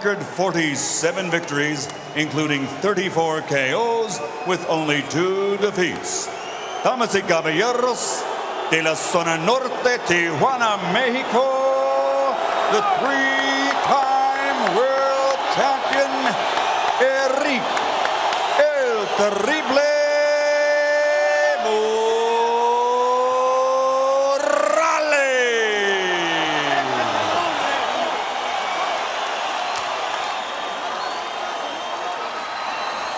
record 47 victories, including 34 KOs, with only 2 defeats. Damas y caballeros, de la zona norte, Tijuana, Mexico, the 3-time world champion, Erik, el Terrible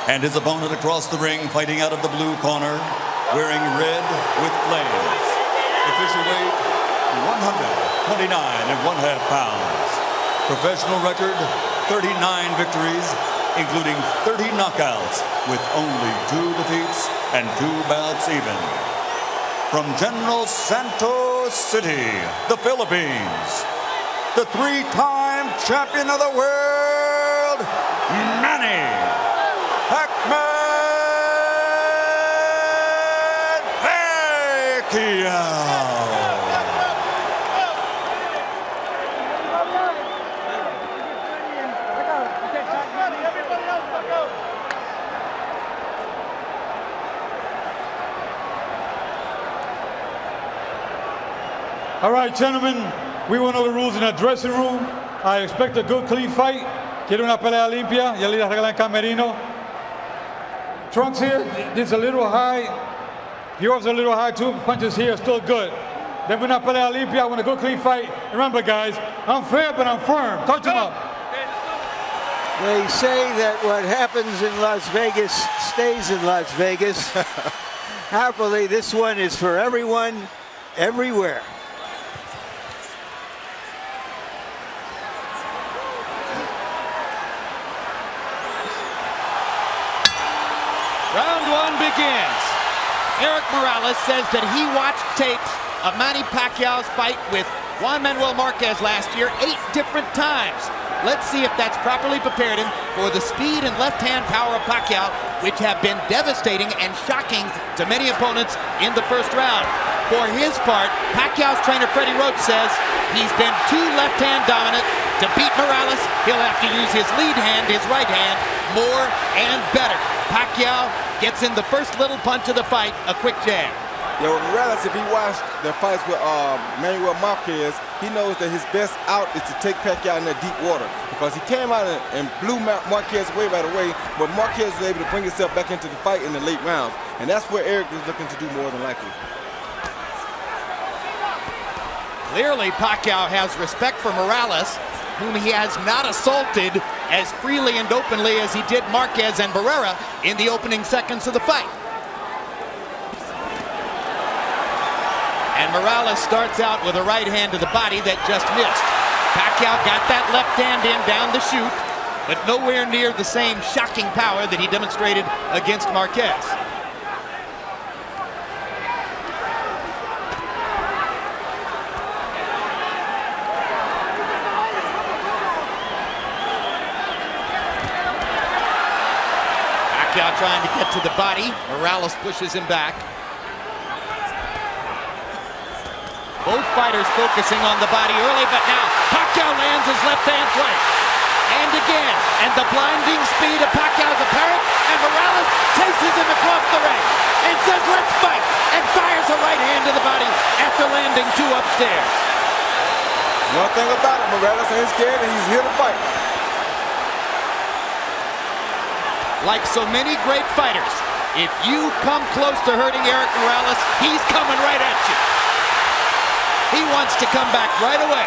and his opponent across the ring, fighting out of the blue corner, wearing red with flames. Official weight, 129.5 pounds. Professional record, 39 victories, including 30 knockouts, with only 2 defeats and 2 bouts even. From General Santos City, the Philippines, the 3-time champion of the world, Manny Pacquiao. All right, gentlemen, we went over the rules in the dressing room. I expect a good, clean fight. Quiero una pelea limpia. Ya le regla en camerino. Trunks here, this is a little high. Yours a little high too. Punches here are still good. Then una pelea limpia. I want a good, clean fight. Remember, guys, I'm fair, but I'm firm. Touch him up. They say that what happens in Las Vegas stays in Las Vegas. Happily, this one is for everyone, everywhere. Round 1 begins. ErikMorales says that he watched tapes of Manny Pacquiao's fight with Juan Manuel Marquez last year 8 different times. Let's see if that's properly prepared him for the speed and left-hand power of Pacquiao, which have been devastating and shocking to many opponents in the first round. For his part, Pacquiao's trainer Freddie Roach says he's been too left-hand dominant. To beat Morales, he'll have to use his lead hand, his right hand, more and better. Pacquiao gets in the first little punch of the fight, a quick jab. Yeah, well, Morales, if he watched the fights with Manuel Marquez, he knows that his best out is to take Pacquiao in that deep water, because he came out and blew Marquez away right away, but Marquez was able to bring himself back into the fight in the late rounds, and that's where Erik is looking to do more than likely. Clearly, Pacquiao has respect for Morales, whom he has not assaulted as freely and openly as he did Marquez and Barrera in the opening seconds of the fight. And Morales starts out with a right hand to the body that just missed. Pacquiao got that left hand in down the chute, but nowhere near the same shocking power that he demonstrated against Marquez. Pacquiao trying to get to the body. Morales pushes him back. Both fighters focusing on the body early, but now Pacquiao lands his left-hand strike. And again, and the blinding speed of Pacquiao is apparent, and Morales chases him across the ring and says, "Let's fight," and fires a right hand to the body after landing 2 upstairs. One thing about it, Morales ain't scared and he's here to fight. Like so many great fighters, if you come close to hurting Erik Morales, he's coming right at you. He wants to come back right away.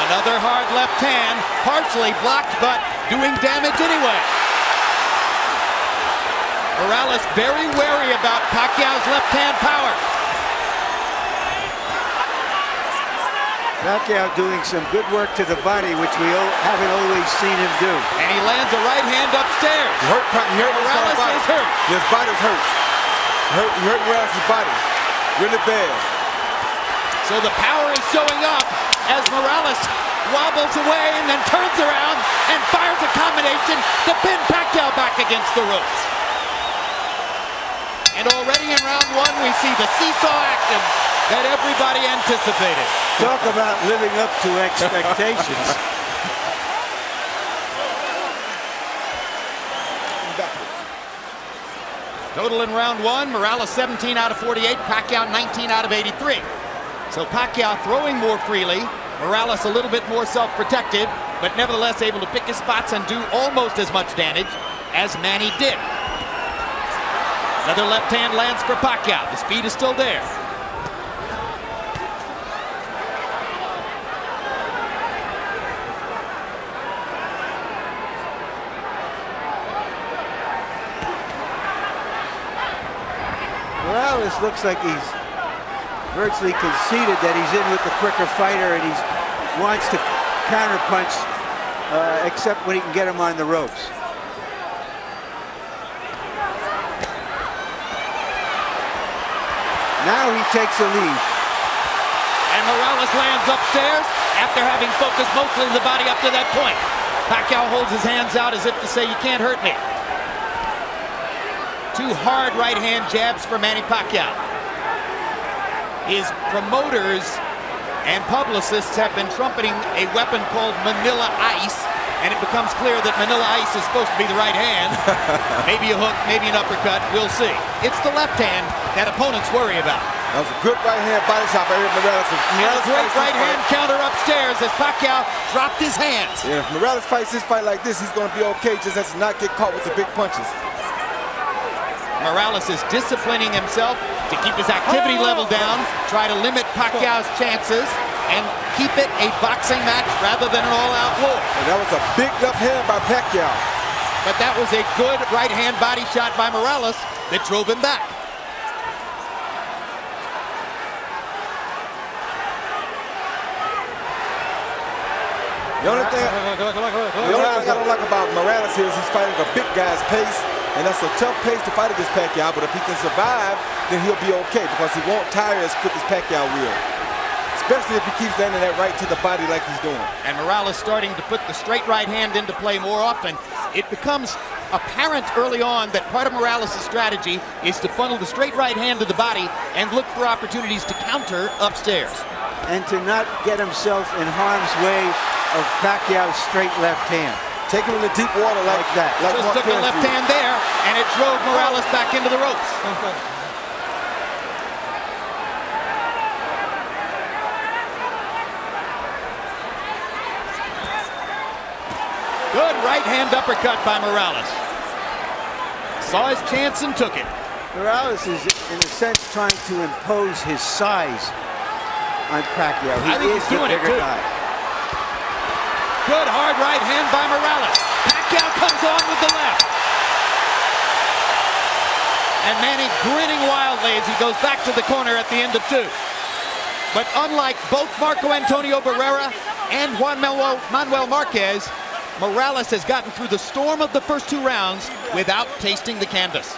Another hard left hand, partially blocked, but doing damage anyway. Morales very wary about Pacquiao's left-hand power. Pacquiao doing some good work to the body, which we haven't always seen him do. And he lands a right hand upstairs. Morales is hurt. His body's hurt. He hurt Morales' body really bad. So the power is showing up as Morales wobbles away and then turns around and fires a combination to pin against the ropes. And already in round one, we see the seesaw action that everybody anticipated. Talk about living up to expectations. Total in round one, Morales 17 out of 48, Pacquiao 19 out of 83. So Pacquiao throwing more freely, Morales a little bit more self-protective, but nevertheless able to pick his spots and do almost as much damage as Manny did. Another left hand lands for Pacquiao. The speed is still there. Morales looks like he's virtually conceded that he's in with the quicker fighter, and he wants to counterpunch, except when he can get him on the ropes. Now he takes a lead. And Morales lands upstairs after having focused mostly the body up to that point. Pacquiao holds his hands out as if to say, you can't hurt me. Two hard right hand jabs for Manny Pacquiao. His promoters and publicists have been trumpeting a weapon called Manila Ice, and it becomes clear that Manila Ice is supposed to be the right hand. Maybe a hook, maybe an uppercut, we'll see. It's the left hand that opponents worry about. That was a good right hand body shot by Erik Morales. And a great right hand counter upstairs as Pacquiao dropped his hands. Yeah, if Morales fights this fight like this, he's going to be okay, just has to not get caught with the big punches. Morales is disciplining himself to keep his activity level down, try to limit Pacquiao's chances, and keep it a boxing match rather than an all-out war. And that was a big left hand by Pacquiao. But that was a good right-hand body shot by Morales that drove him back. The only thing I don't like about Morales here is he's fighting a big guy's pace, and that's a tough pace to fight against Pacquiao, but if he can survive, then he'll be okay because he won't tire as quick as Pacquiao will. Especially if he keeps landing that right to the body like he's doing. And Morales starting to put the straight right hand into play more often. It becomes apparent early on that part of Morales' strategy is to funnel the straight right hand to the body and look for opportunities to counter upstairs. And to not get himself in harm's way of Pacquiao's straight left hand. Take him in the deep water like that. Like just took a left hand there, and it drove Morales back into the ropes. Good right hand uppercut by Morales. Saw his chance and took it. Morales is, in a sense, trying to impose his size on Pacquiao. I think he's doing it too. Good hard right hand by Morales. Pacquiao comes on with the left. And Manny grinning wildly as he goes back to the corner at the end of two. But unlike both Marco Antonio Barrera and Juan Manuel Marquez, Morales has gotten through the storm of the first two rounds without tasting the canvas.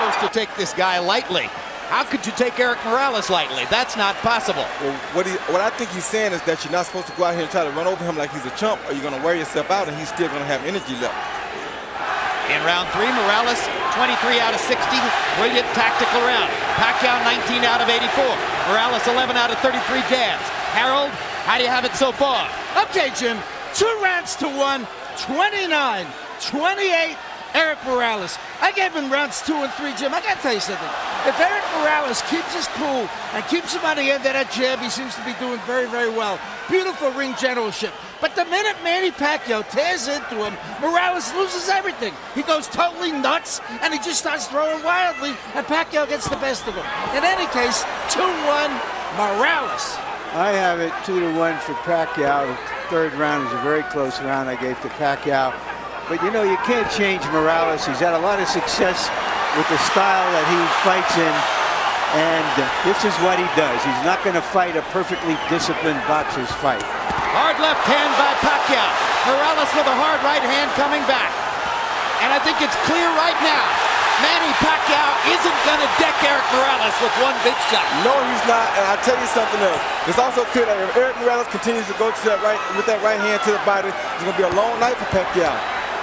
supposed to take this guy lightly. How could you take Erik Morales lightly? That's not possible. Well, what I think he's saying is that you're not supposed to go out here and try to run over him like he's a chump, or you're going to wear yourself out and he's still going to have energy left. In round 3, Morales, 23 out of 60. Brilliant tactical round. Pacquiao, 19 out of 84. Morales, 11 out of 33 jabs. Harold, how do you have it so far? Okay, Jim. 2 rounds to 1. 29-28. Erik Morales. I gave him rounds 2 and 3, Jim. I got to tell you something. If Erik Morales keeps his cool and keeps him on the end of that jab, he seems to be doing very, very well. Beautiful ring generalship. But the minute Manny Pacquiao tears into him, Morales loses everything. He goes totally nuts, and he just starts throwing wildly, and Pacquiao gets the best of him. In any case, 2-1 Morales. I have it 2-1 for Pacquiao. The third round was a very close round I gave to Pacquiao. But you know, you can't change Morales. He's had a lot of success with the style that he fights in. And this is what he does. He's not going to fight a perfectly disciplined boxer's fight. Hard left hand by Pacquiao. Morales with a hard right hand coming back. And I think it's clear right now, Manny Pacquiao isn't going to deck Erik Morales with one big shot. No, he's not, and I'll tell you something else. It's also clear that if Erik Morales continues to go to that with that right hand to the body, it's going to be a long night for Pacquiao.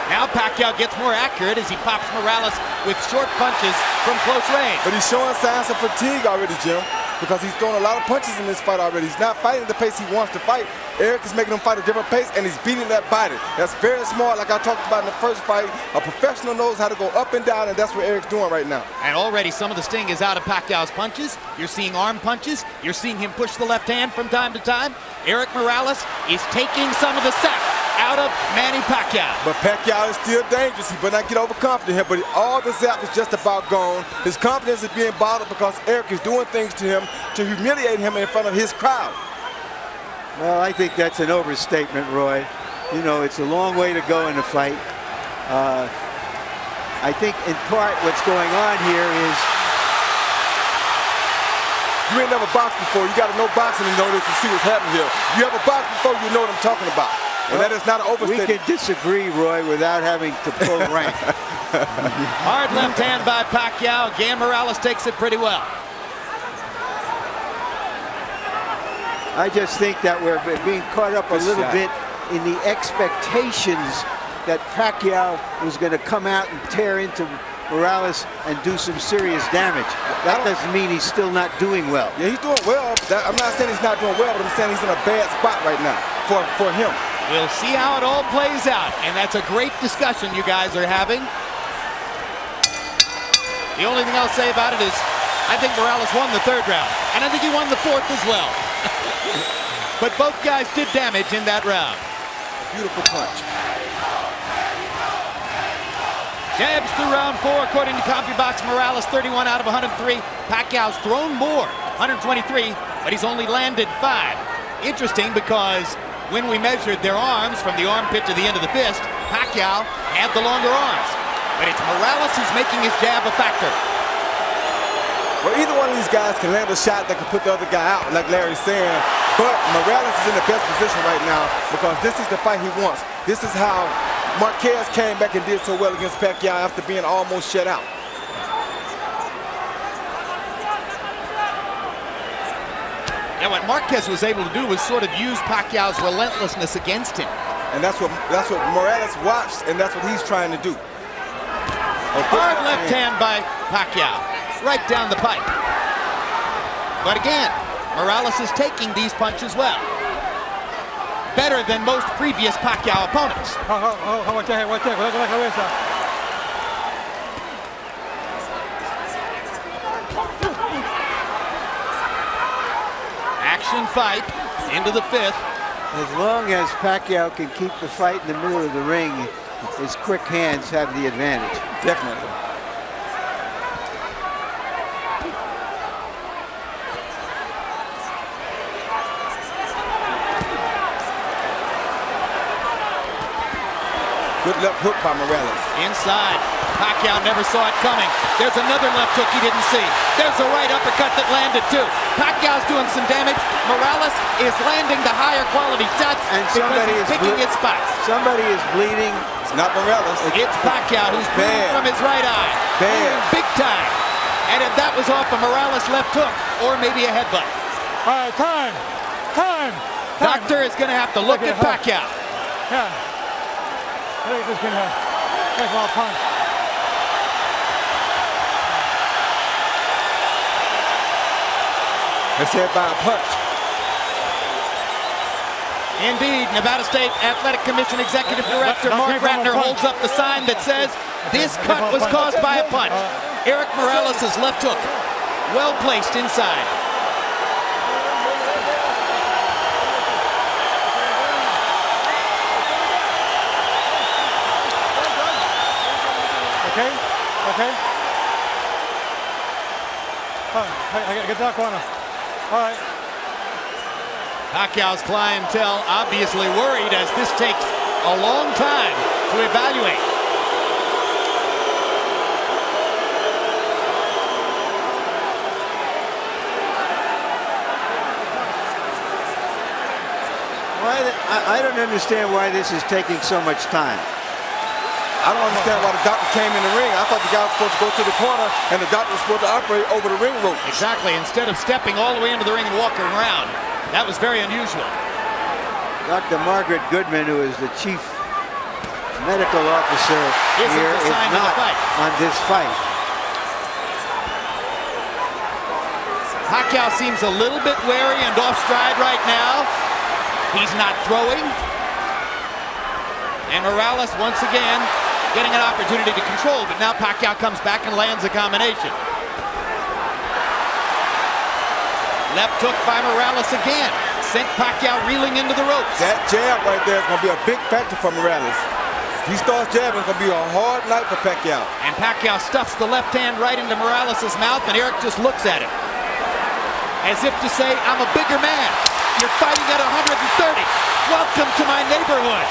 Now Pacquiao gets more accurate as he pops Morales with short punches from close range. But he's showing signs of fatigue already, Jim, because he's throwing a lot of punches in this fight already. He's not fighting the pace he wants to fight. Erik is making him fight a different pace, and he's beating that body. That's very smart, like I talked about in the first fight. A professional knows how to go up and down, and that's what Erik's doing right now. And already some of the sting is out of Pacquiao's punches. You're seeing arm punches. You're seeing him push the left hand from time to time. Erik Morales is taking some of the sap out of Manny Pacquiao. But Pacquiao is still dangerous. He better not get overconfident here, but all the zap is just about gone. His confidence is being bottled because Erik is doing things to him to humiliate him in front of his crowd. Well, I think that's an overstatement, Roy. You know, it's a long way to go in the fight. I think in part what's going on here is you ain't never boxed before. You got to know boxing and know this and see what's happening here. You ever boxed before, you know what I'm talking about. And that is not an overstatement. We can disagree, Roy, without having to pull rank. Hard left hand by Pacquiao. Again, Morales takes it pretty well. I just think that we're being caught up a little bit in the expectations that Pacquiao was going to come out and tear into Morales and do some serious damage. That doesn't mean he's still not doing well. Yeah, he's doing well. I'm not saying he's not doing well, but I'm saying he's in a bad spot right now for him. We'll see how it all plays out, and that's a great discussion you guys are having. The only thing I'll say about it is I think Morales won the third round, and I think he won the fourth as well. But both guys did damage in that round. Beautiful punch. Jabs through round 4, according to CompuBox. Morales 31 out of 103. Pacquiao's thrown more, 123, but he's only landed 5. Interesting because when we measured their arms from the armpit to the end of the fist, Pacquiao had the longer arms. But it's Morales who's making his jab a factor. Well, either one of these guys can land a shot that can put the other guy out, like Larry's saying. But Morales is in the best position right now because this is the fight he wants. This is how Marquez came back and did so well against Pacquiao after being almost shut out. And what Marquez was able to do was sort of use Pacquiao's relentlessness against him. And that's what Morales watched, and that's what he's trying to do. Hard left hand by Pacquiao, right down the pipe. But again, Morales is taking these punches well. Better than most previous Pacquiao opponents. Action fight into the 5th. As long as Pacquiao can keep the fight in the middle of the ring, his quick hands have the advantage. Definitely. Good left hook by Morales. Inside. Pacquiao never saw it coming. There's another left hook he didn't see. There's a right uppercut that landed too. Pacquiao's doing some damage. Morales is landing the higher quality shots and somebody is picking his spots. Somebody is bleeding. It's not Morales. It's Pacquiao who's bleeding from his right eye. Bad. Big time. And if that was off a Morales left hook, or maybe a headbutt. All right, time. Doctor is going to have to look at Pacquiao. Yeah. I think this can take a punch. It's hit by a punch. Indeed, Nevada State Athletic Commission Executive Director Mark Ratner holds up the sign that says this cut was caused by a punch. Erik Morales' left hook, well placed inside. Okay. I gotta get that corner. All right. Pacquiao's clientele obviously worried as this takes a long time to evaluate. I don't understand why this is taking so much time. I don't understand why the doctor came in the ring. I thought the guy was supposed to go to the corner and the doctor was supposed to operate over the ring rope. Exactly, instead of stepping all the way into the ring and walking around. That was very unusual. Dr. Margaret Goodman, who is the chief medical officer here, is not on this fight. Pacquiao seems a little bit wary and off stride right now. He's not throwing. And Morales once again getting an opportunity to control, but now Pacquiao comes back and lands a combination. Left hook by Morales again. Sent Pacquiao reeling into the ropes. That jab right there is going to be a big factor for Morales. If he starts jabbing, it's going to be a hard night for Pacquiao. And Pacquiao stuffs the left hand right into Morales' mouth, and Erik just looks at him. As if to say, I'm a bigger man. You're fighting at 130. Welcome to my neighborhood.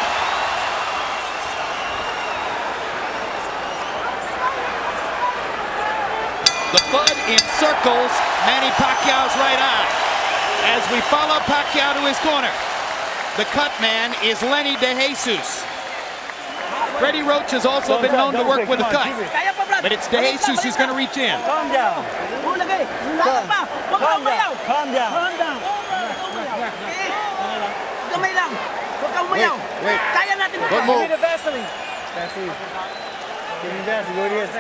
The blood encircles Manny Pacquiao's right eye. As we follow Pacquiao to his corner, the cut man is Lenny DeJesus. Freddie Roach has also been known to work with a cut, but it's DeJesus who's going to reach in. Calm down. Calm down. Wait. Don't move. Give me the Vaseline. Give me Vaseline. What it is?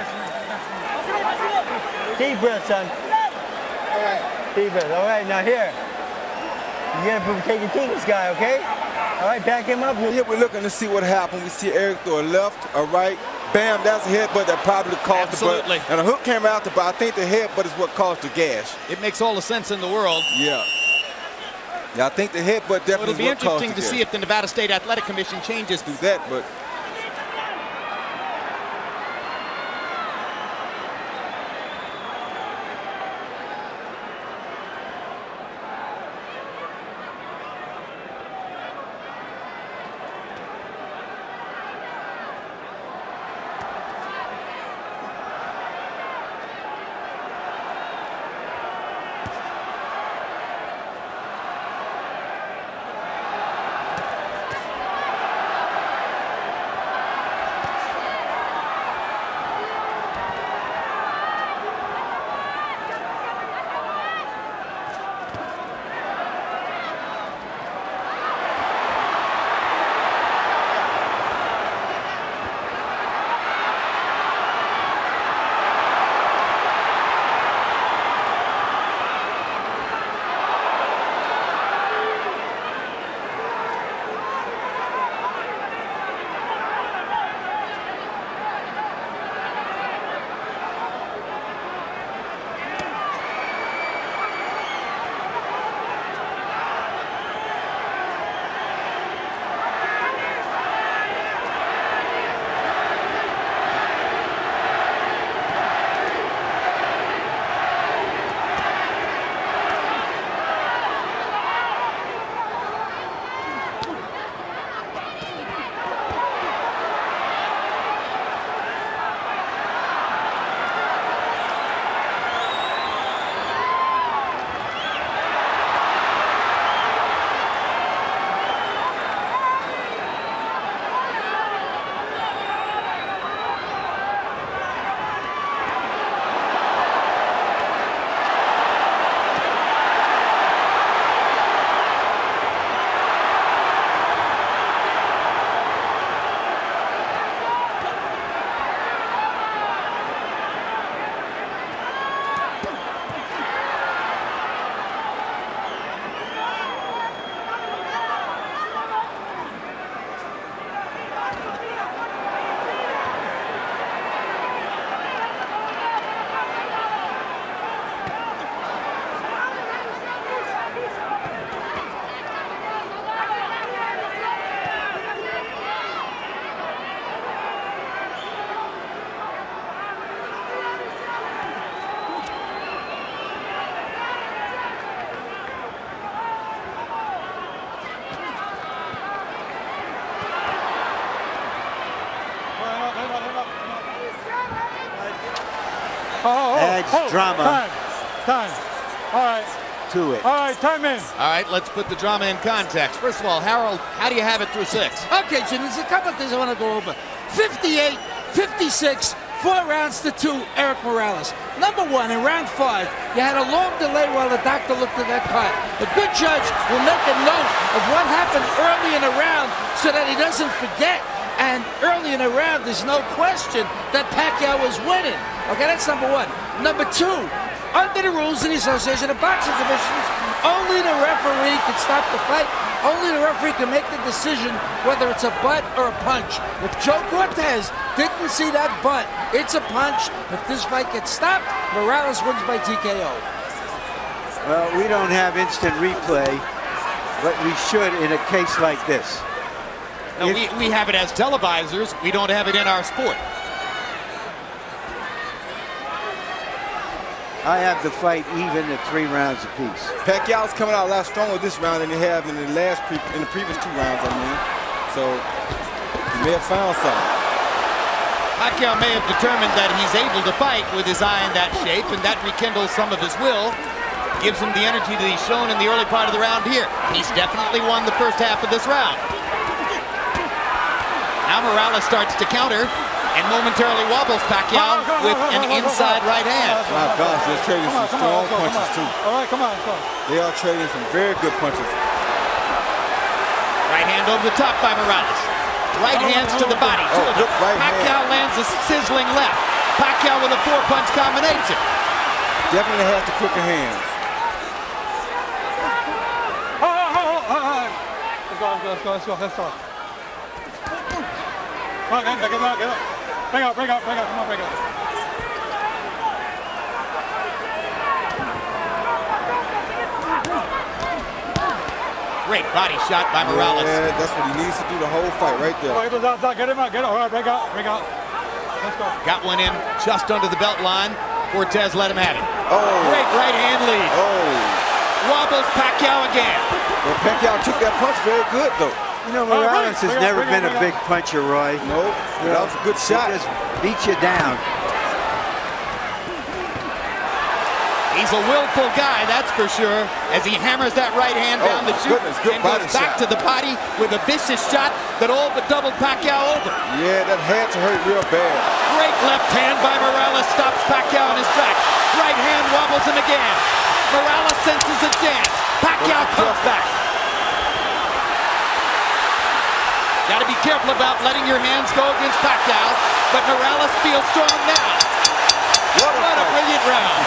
Deep breath, son. All right. Deep breath. All right, now here. You gotta take it to this guy, okay? All right, back him up. Here we're looking to see what happened. We see Erik throw a left, a right. Bam, that's a headbutt that probably caused Absolutely. the butt. And a hook came out, but I think the headbutt is what caused the gash. It makes all the sense in the world. Yeah, I think the headbutt definitely It'll be is what caused interesting the to gash. see if the Nevada State Athletic Commission changes Do that, but adds drama Time. All right. to it. All right, time in. All right, let's put the drama in context. First of all, Harold, how do you have it through 6? Okay, Jim, there's a couple of things I want to go over. 58, 56, 4 rounds to 2, Erik Morales. Number 1, in round 5, you had a long delay while the doctor looked at that card. A good judge will make a note of what happened early in the round so that he doesn't forget. And early in the round, there's no question that Pacquiao was winning. Okay, that's number 1. Number 2, under the rules of the Association of Boxing Commissions, only the referee can stop the fight. Only the referee can make the decision whether it's a butt or a punch. If Joe Cortez didn't see that butt, it's a punch. If this fight gets stopped, Morales wins by TKO. Well, we don't have instant replay, but we should in a case like this. No, we have it as televisors. We don't have it in our sport. I have the fight even at 3 rounds apiece. Pacquiao's coming out a lot stronger this round than he have in the previous 2 rounds, I mean. So he may have found something. Pacquiao may have determined that he's able to fight with his eye in that shape, and that rekindles some of his will. Gives him the energy that he's shown in the early part of the round here. He's definitely won the first half of this round. Now Morales starts to counter and momentarily wobbles Pacquiao with an inside right hand. My gosh, they're trading some strong punches too. All right, come on. They are trading some very good punches. Right hand over the top by Morales. Right hands to the body. Good right Pacquiao hand. lands a sizzling left. Pacquiao with a 4-punch combination. Definitely has the quicker hands. Let's go. Come on, get up. Break out, come on, break out. Great body shot by Morales. Yeah, that's what he needs to do the whole fight right there. Get him out. All right, break out. Let's go. Got one in just under the belt line. Cortez let him have it. Oh. Great right hand lead. Oh. Wobbles Pacquiao again. Well, Pacquiao took that punch very good, though. You know, Morales has never been a big puncher, Roy. No, that was a good shot. He just beat you down. He's a willful guy, that's for sure, as he hammers that right hand down the chute and goes back to the body with a vicious shot that all but doubled Pacquiao over. Yeah, that had to hurt real bad. Great left hand by Morales stops Pacquiao in his tracks. Right hand wobbles him again. Morales senses a chance. Pacquiao comes back. Got to be careful about letting your hands go against Pacquiao, but Morales feels strong now. What a brilliant round.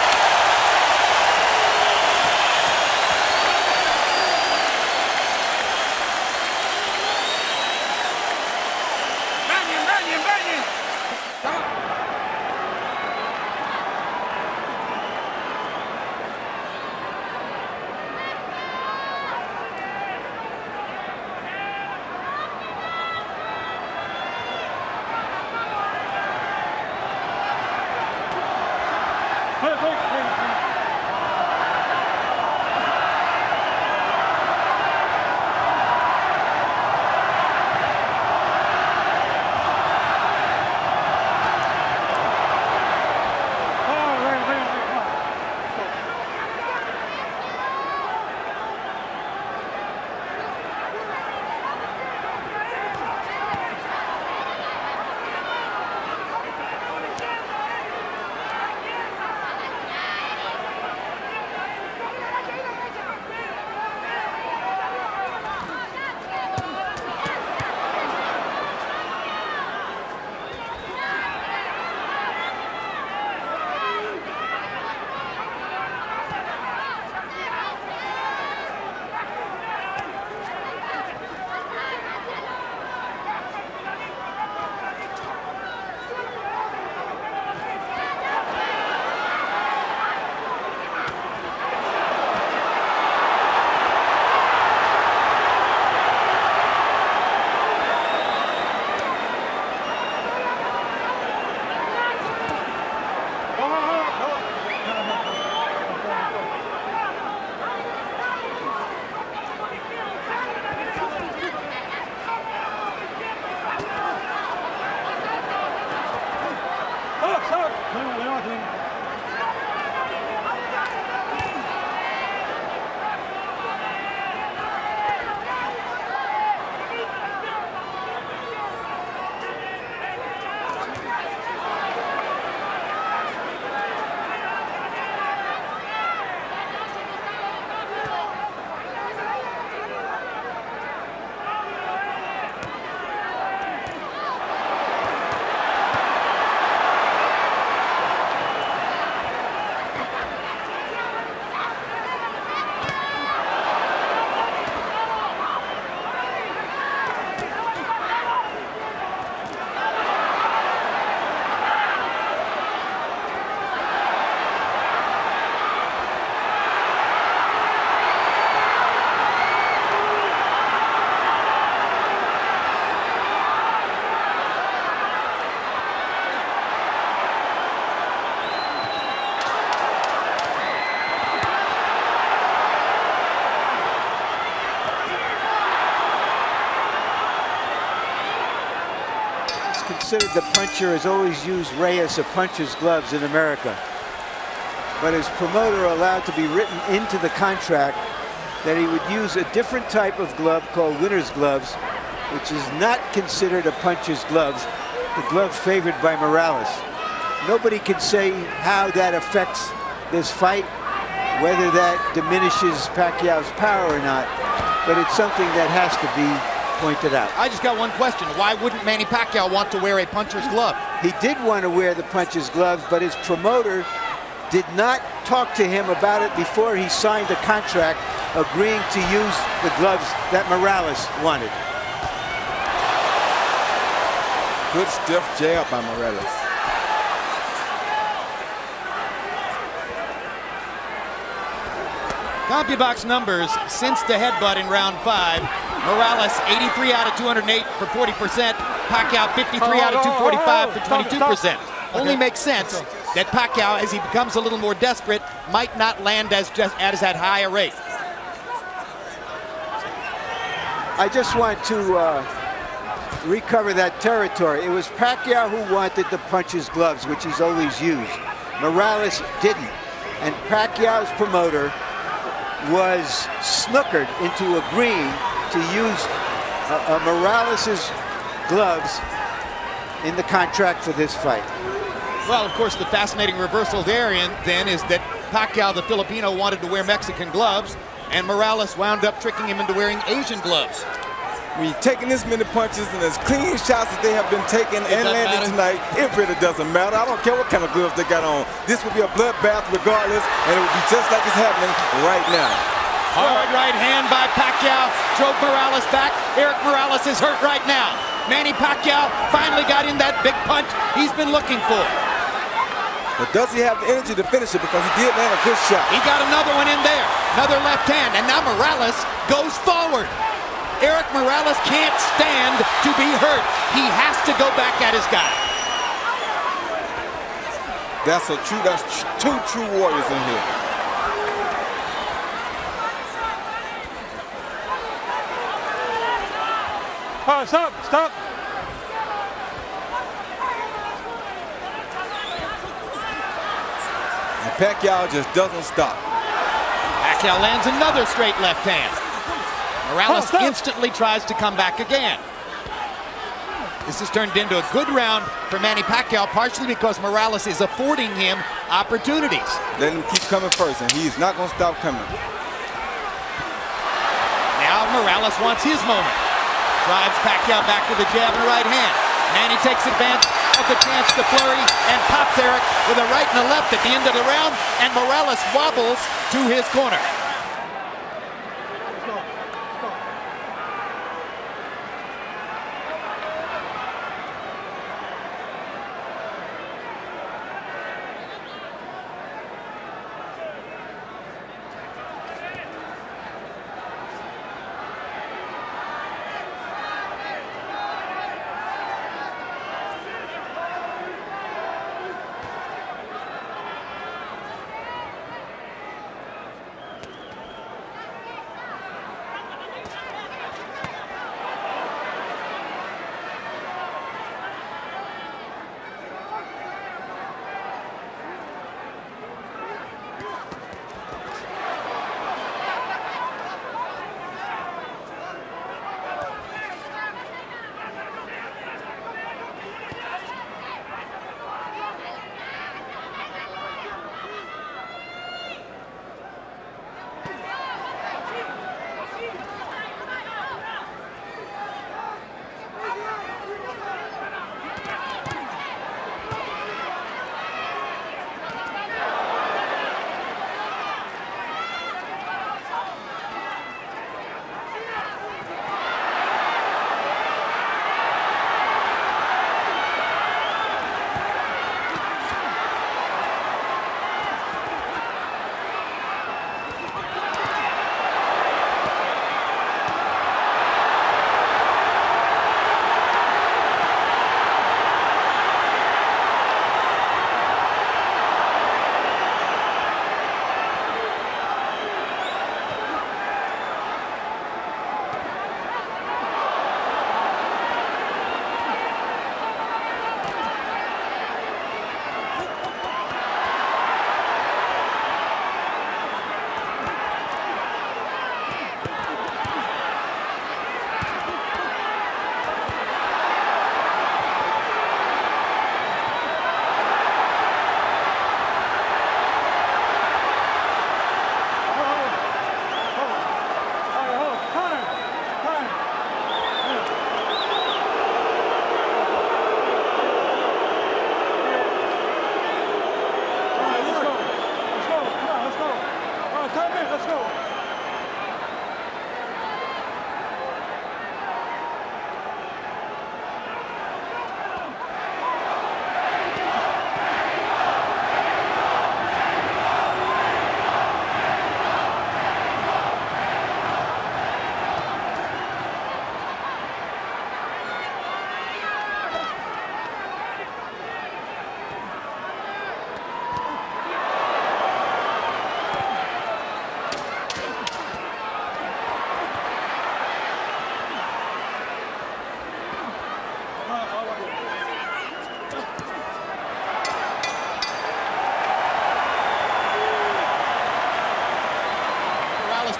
considered the puncher has always used Reyes of puncher's gloves in America. But his promoter allowed to be written into the contract that he would use a different type of glove called winner's gloves, which is not considered a puncher's gloves, the glove favored by Morales. Nobody can say how that affects this fight, whether that diminishes Pacquiao's power or not, but it's something that has to be pointed out. I just got one question. Why wouldn't Manny Pacquiao want to wear a puncher's glove? He did want to wear the puncher's gloves, but his promoter did not talk to him about it before he signed the contract, agreeing to use the gloves that Morales wanted. Good stiff jab by Morales. CompuBox numbers since the headbutt in round 5. Morales 83 out of 208 for 40%. Pacquiao 53 out of 245 for 22%. Only makes sense that Pacquiao, as he becomes a little more desperate, might not land as at high a rate. I just want to recover that territory. It was Pacquiao who wanted the puncher's gloves, which he's always used. Morales didn't. And Pacquiao's promoter was snookered into agreeing to use Morales' gloves in the contract for this fight. Well, of course, the fascinating reversal therein then is that Pacquiao, the Filipino, wanted to wear Mexican gloves, and Morales wound up tricking him into wearing Asian gloves. When you're taking this many punches and as clean shots as they have been taking and landing tonight, it really doesn't matter. I don't care what kind of gloves they got on. This will be a bloodbath regardless, and it will be just like it's happening right now. Hard right hand by Pacquiao drove Morales back. Erik Morales is hurt right now. Manny Pacquiao finally got in that big punch he's been looking for. But does he have the energy to finish it? Because he did land a good shot. He got another one in there. Another left hand, and now Morales goes forward. Erik Morales can't stand to be hurt. He has to go back at his guy. That's two true warriors in here. Oh, stop, stop. And Pacquiao just doesn't stop. Pacquiao lands another straight left hand. Morales instantly tries to come back again. This has turned into a good round for Manny Pacquiao, partially because Morales is affording him opportunities. Let him keep coming first, and he's not going to stop coming. Now Morales wants his moment. Drives Pacquiao back with a jab and a right hand. Manny takes advantage of the chance to flurry and pops Erik with a right and a left at the end of the round, and Morales wobbles to his corner.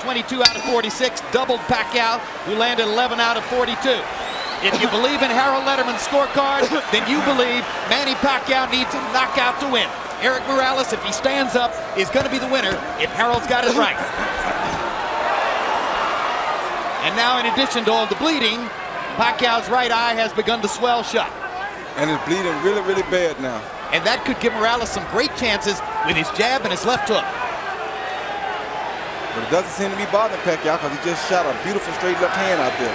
22 out of 46, doubled Pacquiao, who landed 11 out of 42. If you believe in Harold Letterman's scorecard, then you believe Manny Pacquiao needs a knockout to win. Erik Morales, if he stands up, is going to be the winner if Harold's got it right. And now, in addition to all the bleeding, Pacquiao's right eye has begun to swell shut. And it's bleeding really, really bad now. And that could give Morales some great chances with his jab and his left hook. But it doesn't seem to be bothering Pacquiao because he just shot a beautiful straight left hand out there.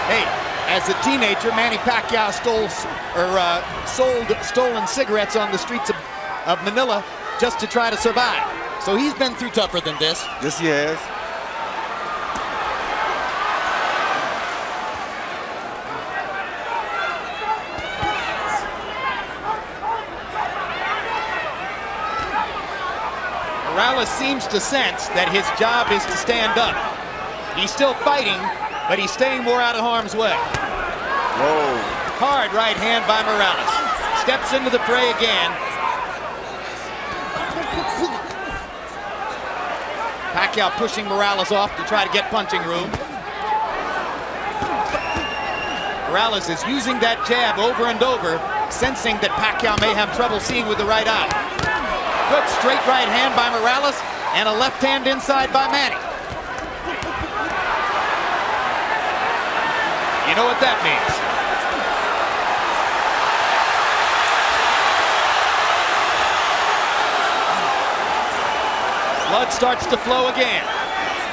Hey, as a teenager, Manny Pacquiao sold stolen cigarettes on the streets of Manila just to try to survive. So he's been through tougher than this. Yes, he has. Morales seems to sense that his job is to stand up. He's still fighting, but he's staying more out of harm's way. Whoa. Hard right hand by Morales. Steps into the fray again. Pacquiao pushing Morales off to try to get punching room. Morales is using that jab over and over, sensing that Pacquiao may have trouble seeing with the right eye. Good straight right hand by Morales and a left hand inside by Manny. You know what that means. Blood starts to flow again.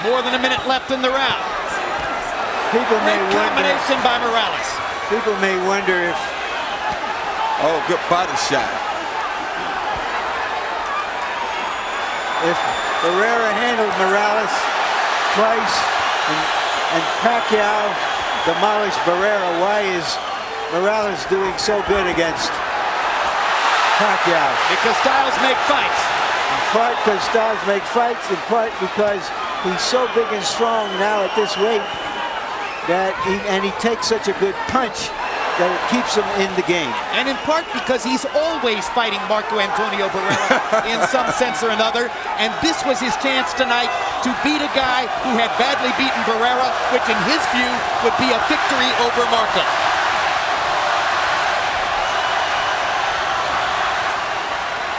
More than a minute left in the round. People may Great combination by Morales. People may wonder if Oh, good body shot. if Barrera handled Morales twice and Pacquiao demolished Barrera, why is Morales doing so good against Pacquiao? Because styles make fights. In part because styles make fights, in part because he's so big and strong now at this weight that he takes such a good punch that it keeps him in the game. And in part because he's always fighting Marco Antonio Barrera in some sense or another. And this was his chance tonight to beat a guy who had badly beaten Barrera, which in his view would be a victory over Marco.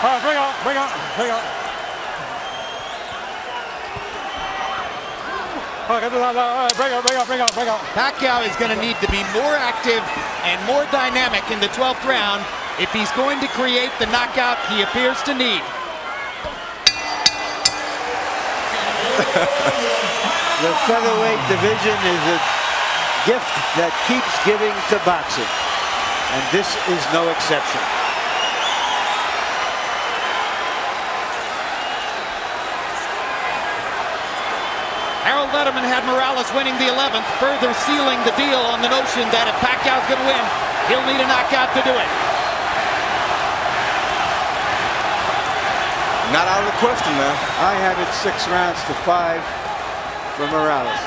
All right, bring out. All right, bring out. Pacquiao is going to need to be more active and more dynamic in the 12th round if he's going to create the knockout he appears to need. The featherweight division is a gift that keeps giving to boxing, and this is no exception. Harold Letterman had Morales winning the 11th, further sealing the deal on the notion that if Pacquiao's going to win, he'll need a knockout to do it. Not out of the question now. I have it 6 rounds to 5 for Morales.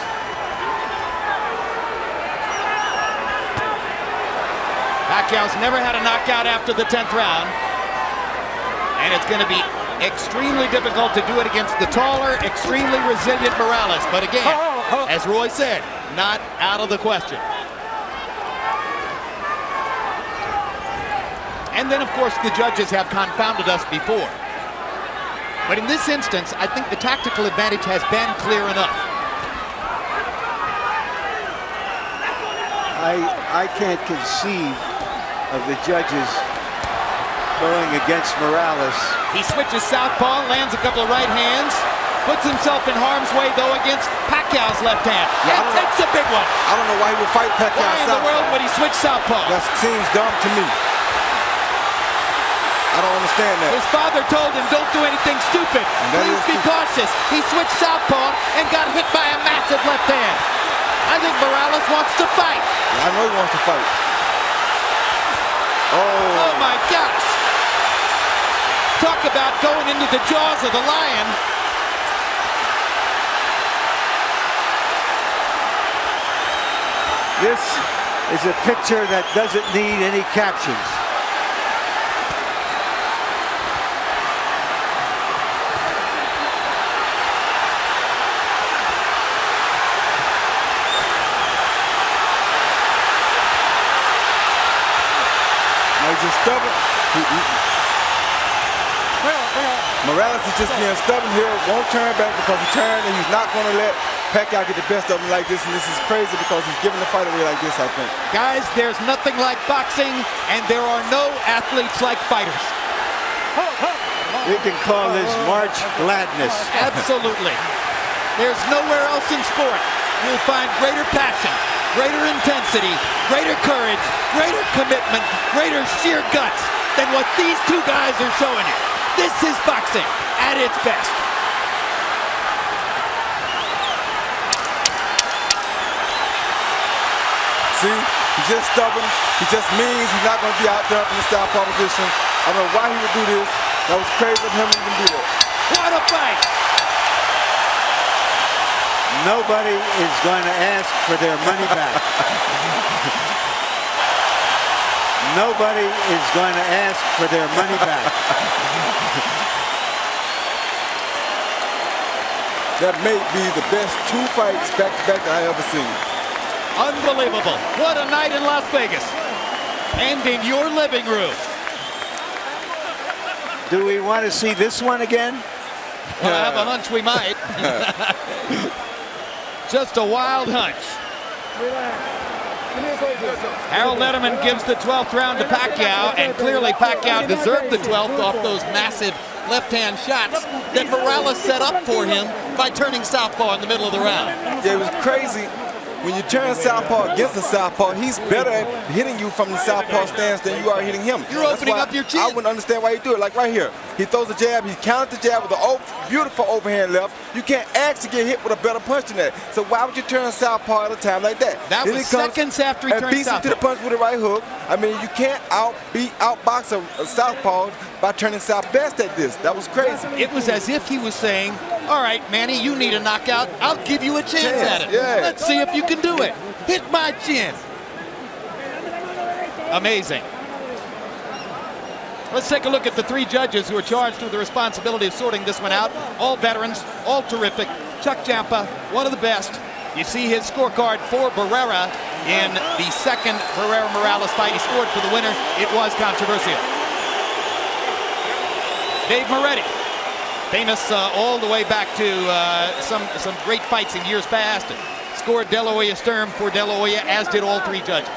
Pacquiao's never had a knockout after the 10th round, and it's going to be extremely difficult to do it against the taller, extremely resilient Morales. But again, as Roy said, not out of the question. And then, of course, the judges have confounded us before. But in this instance, I think the tactical advantage has been clear enough. I can't conceive of the judges going against Morales. He switches southpaw, lands a couple of right hands, puts himself in harm's way, though, against Pacquiao's left hand. Yeah, and takes a big one. I don't know why he would fight Pacquiao Why in the southpaw. world would he switch southpaw? That seems dumb to me. I don't understand that. His father told him, don't do anything stupid. that Please is be stupid. cautious. He switched southpaw and got hit by a massive left hand. I think Morales wants to fight. Yeah, I know he wants to fight. Oh my gosh. Talk about going into the jaws of the lion. This is a picture that doesn't need any captions. stubborn. Morales is just being stubborn here, won't turn back because he turned, and he's not going to let Pacquiao get the best of him like this, and this is crazy because he's giving the fight away like this, I think. Guys, there's nothing like boxing, and there are no athletes like fighters. We can call this March Gladness. Absolutely. There's nowhere else in sport you'll find greater passion, greater intensity, greater courage, greater commitment, greater sheer guts than what these two guys are showing you. This is boxing at its best. See, he's just stubborn. He just means he's not going to be out there from the southpaw position. I don't know why he would do this. That was crazy of him to even do that. What a fight! Nobody is going to ask for their money back. Nobody is going to ask for their money back. That may be the best two fights back-to-back that I ever seen. Unbelievable. What a night in Las Vegas. And in your living room. Do we want to see this one again? Well, I have a hunch we might. Just a wild hunch. Harold Letterman gives the 12th round to Pacquiao, and clearly Pacquiao deserved the 12th off those massive left-hand shots that Morales set up for him by turning southpaw in the middle of the round. Yeah, it was crazy. When you turn southpaw against a southpaw, he's better at hitting you from the southpaw stance than you are hitting him. You're opening up your chin. I wouldn't understand why he do it. Like right here, he throws a jab, he counters the jab with a beautiful overhand left. You can't actually get hit with a better punch than that. So why would you turn southpaw at a time like that? That then was he comes seconds after he and turned beats him southpaw. to the punch with a right hook. I mean, you can't outbox a southpaw by turning south best at this. That was crazy. It was as if he was saying, all right, Manny, you need a knockout. I'll give you a chance at it. Yeah. Let's see if you can do it. Hit my chin. Amazing. Let's take a look at the three judges who are charged with the responsibility of sorting this one out. All veterans, all terrific. Chuck Champa, one of the best. You see his scorecard for Barrera in the second Barrera-Morales fight. He scored for the winner. It was controversial. Dave Moretti, famous all the way back to some great fights in years past. Scored De La Hoya Sturm for De La Hoya, as did all three judges.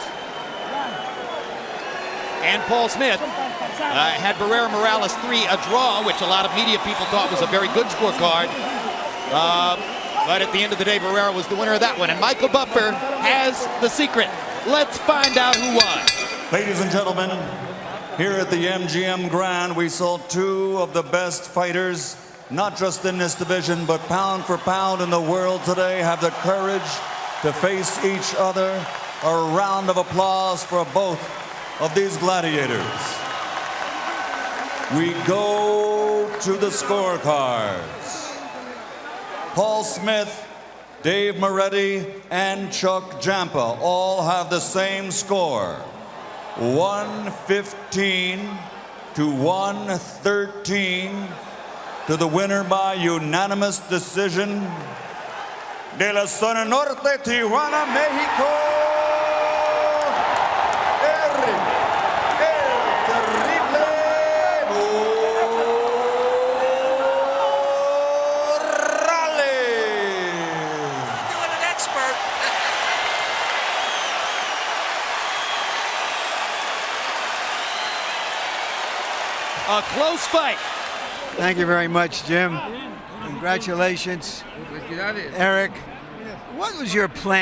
And Paul Smith had Barrera-Morales 3 a draw, which a lot of media people thought was a very good scorecard. But at the end of the day, Barrera was the winner of that one. And Michael Buffer has the secret. Let's find out who won. Ladies and gentlemen, here at the MGM Grand, we saw two of the best fighters, not just in this division, but pound for pound in the world today, have the courage to face each other. A round of applause for both of these gladiators. We go to the scorecards. Paul Smith, Dave Moretti, and Chuck Champa all have the same score. 115 to 113 to the winner by unanimous decision. De la Zona Norte, Tijuana, Mexico, Erik, el Terrible Morales. Doing an expert. A close fight. Thank you very much, Jim. Congratulations, Erik. What was your plan?